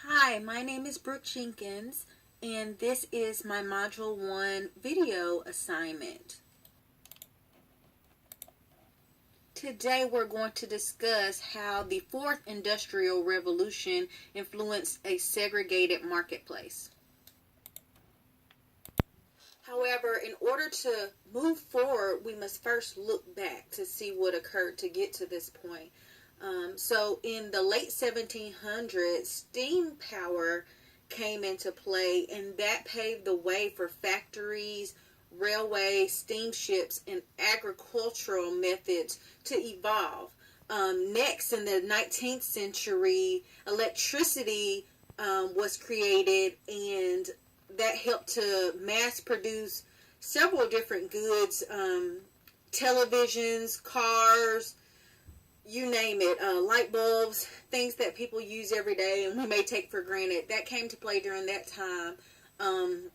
Hi, my name is Brooke Jenkins, and this is my Module 1 video assignment. Today we're going to discuss how the Fourth Industrial Revolution influenced a segregated marketplace. However, in order to move forward, we must first look back to see what occurred to get to this point. So in the late 1700s, steam power came into play, and that paved the way for factories, railways, steamships, and agricultural methods to evolve. Next, in the 19th century, electricity was created, and that helped to mass produce several different goods, televisions, cars, you name it, light bulbs, things that people use every day and we may take for granted. That came to play during that time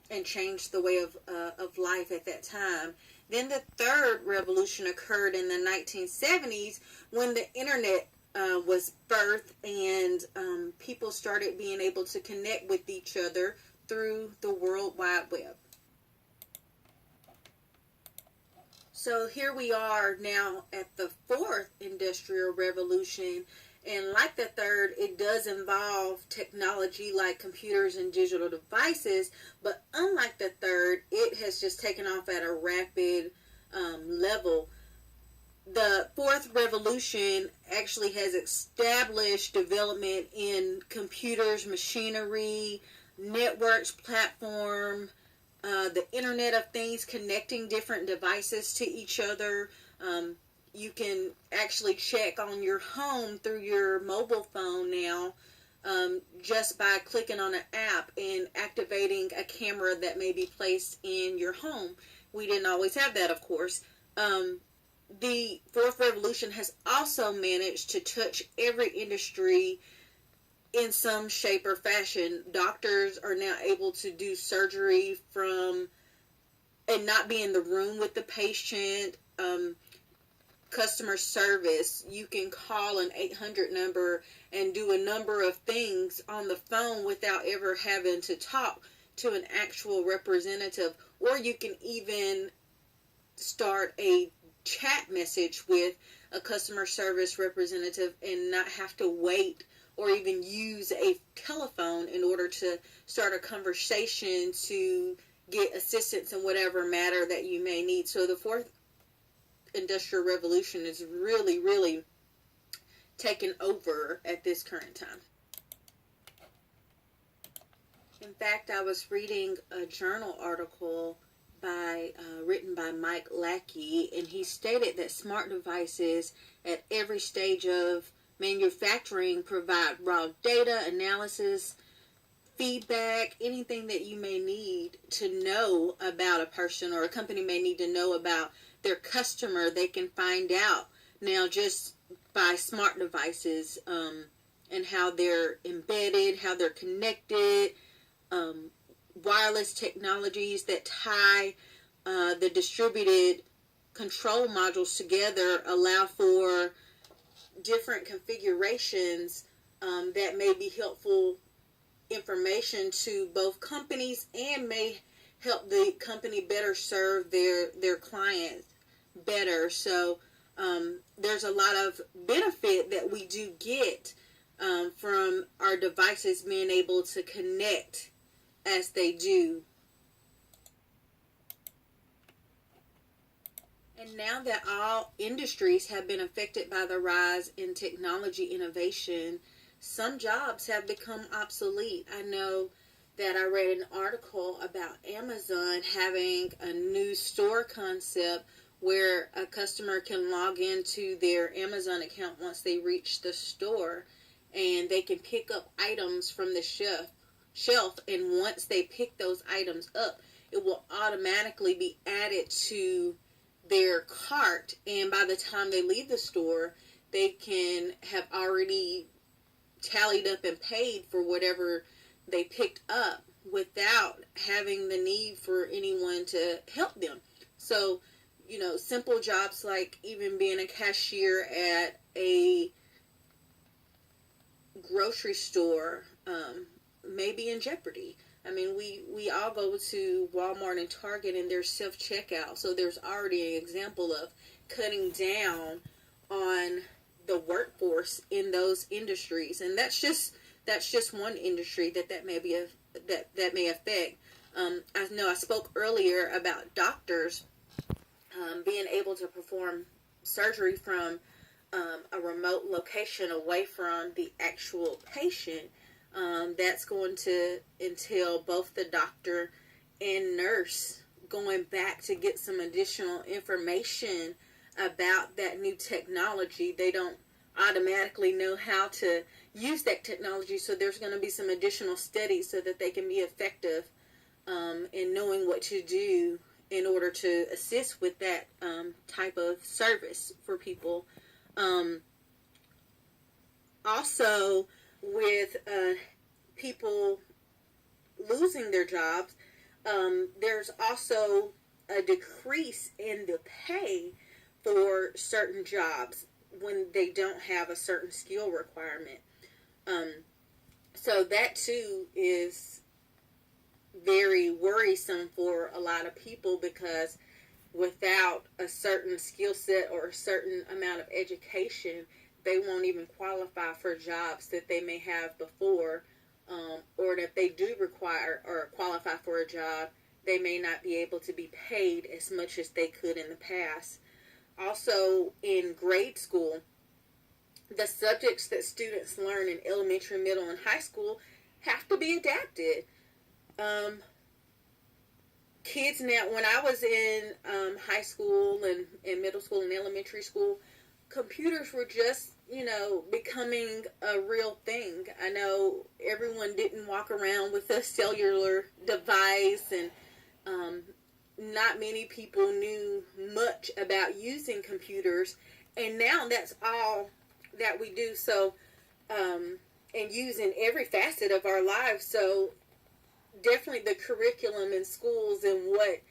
and changed the way of life at that time. Then the third revolution occurred in the 1970s when the internet was birthed, and people started being able to connect with each other through the World Wide Web. So here we are now at the fourth industrial revolution, and like the third, it does involve technology like computers and digital devices, but unlike the third, it has just taken off at a rapid level. The fourth revolution actually has established development in computers, machinery, networks, platform, the Internet of Things, connecting different devices to each other. You can actually check on your home through your mobile phone now, just by clicking on an app and activating a camera that may be placed in your home. We didn't always have that, of course. The fourth revolution has also managed to touch every industry in some shape or fashion. Doctors are now able to do surgery from and not be in the room with the patient. Customer service, you can call an 800 number and do a number of things on the phone without ever having to talk to an actual representative, or you can even start a chat message with a customer service representative and not have to wait or even use a telephone in order to start a conversation to get assistance in whatever matter that you may need. So the fourth industrial revolution is really taken over at this current time. In fact, I was reading a journal article written by Mike Lackey, and he stated that smart devices at every stage of manufacturing provide raw data, analysis, feedback, anything that you may need to know about a person or a company may need to know about their customer. They can find out now just by smart devices, and how they're embedded, how they're connected, wireless technologies that tie the distributed control modules together allow for different configurations that may be helpful information to both companies and may help the company better serve their clients better. So there's a lot of benefit that we do get from our devices being able to connect as they do. And now that all industries have been affected by the rise in technology innovation, some jobs have become obsolete. I know that I read an article about Amazon having a new store concept where a customer can log into their Amazon account once they reach the store, and they can pick up items from the shelf, and once they pick those items up, it will automatically be added to their cart, and by the time they leave the store, they can have already tallied up and paid for whatever they picked up without having the need for anyone to help them. So, simple jobs like even being a cashier at a grocery store may be in jeopardy. I mean, we all go to Walmart and Target and there's self-checkout. So there's already an example of cutting down on the workforce in those industries. And that's just one industry that may be that may affect. I know I spoke earlier about doctors being able to perform surgery from a remote location away from the actual patient. That's going to entail both the doctor and nurse going back to get some additional information about that new technology. They don't automatically know how to use that technology, so there's going to be some additional studies so that they can be effective in knowing what to do in order to assist with that type of service for people. Also, with people losing their jobs, there's also a decrease in the pay for certain jobs when they don't have a certain skill requirement. So that too is very worrisome for a lot of people, because without a certain skill set or a certain amount of education, they won't even qualify for jobs that they may have before, or that they do require or qualify for a job, they may not be able to be paid as much as they could in the past. Also, in grade school, the subjects that students learn in elementary, middle, and high school have to be adapted. Kids now, when I was in high school and middle school and elementary school, computers were just, becoming a real thing. I know everyone didn't walk around with a cellular device, and not many people knew much about using computers, and now that's all that we do. So, and use in every facet of our lives. So, definitely the curriculum in schools and what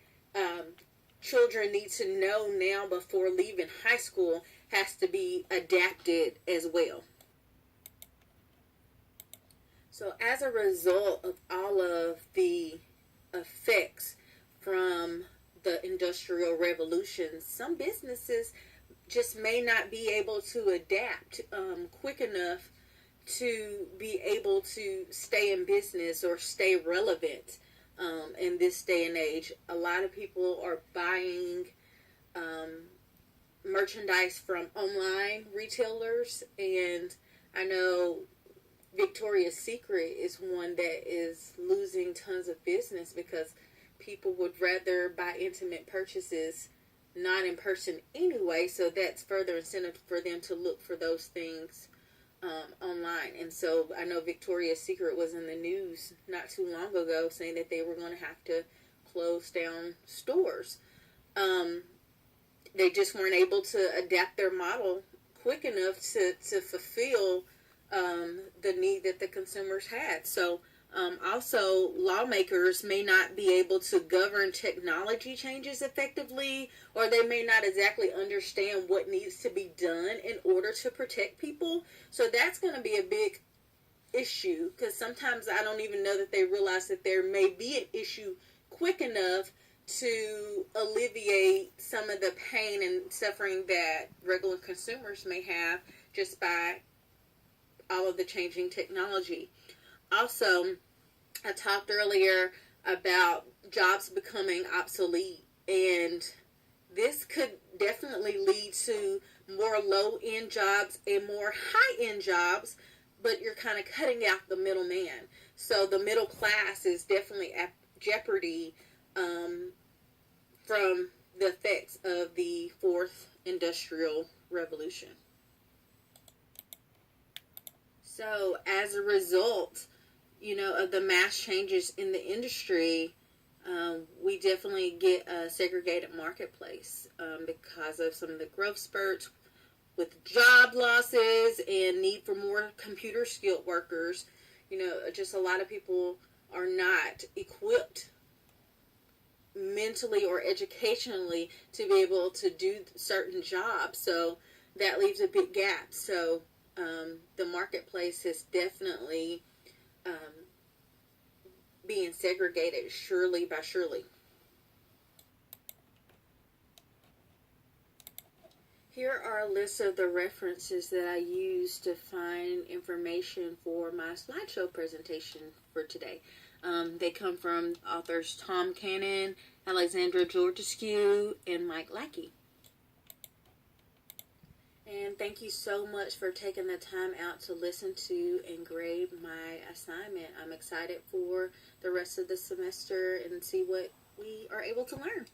children need to know now before leaving high school has to be adapted as well. So as a result of all of the effects from the Industrial Revolution, some businesses just may not be able to adapt quick enough to be able to stay in business or stay relevant in this day and age. A lot of people are buying merchandise from online retailers, and I know Victoria's Secret is one that is losing tons of business because people would rather buy intimate purchases not in person anyway, so that's further incentive for them to look for those things online. And so I know Victoria's Secret was in the news not too long ago saying that they were going to have to close down stores. They just weren't able to adapt their model quick enough to fulfill the need that the consumers had. So also, lawmakers may not be able to govern technology changes effectively, or they may not exactly understand what needs to be done in order to protect people. So that's going to be a big issue, because sometimes I don't even know that they realize that there may be an issue quick enough to alleviate some of the pain and suffering that regular consumers may have just by all of the changing technology. Also, I talked earlier about jobs becoming obsolete, and this could definitely lead to more low-end jobs and more high-end jobs, but you're kind of cutting out the middleman. So the middle class is definitely at jeopardy from the effects of the fourth industrial revolution. So as a result, of the mass changes in the industry, we definitely get a segregated marketplace because of some of the growth spurts with job losses and need for more computer skilled workers. Just a lot of people are not equipped mentally or educationally to be able to do certain jobs. So that leaves a big gap. So the marketplace has definitely being segregated surely by surely. Here are a list of the references that I used to find information for my slideshow presentation for today. They come from authors Tom Cannon, Alexandra Georgescu, and Mike Lackey. And thank you so much for taking the time out to listen to and grade my assignment. I'm excited for the rest of the semester and see what we are able to learn.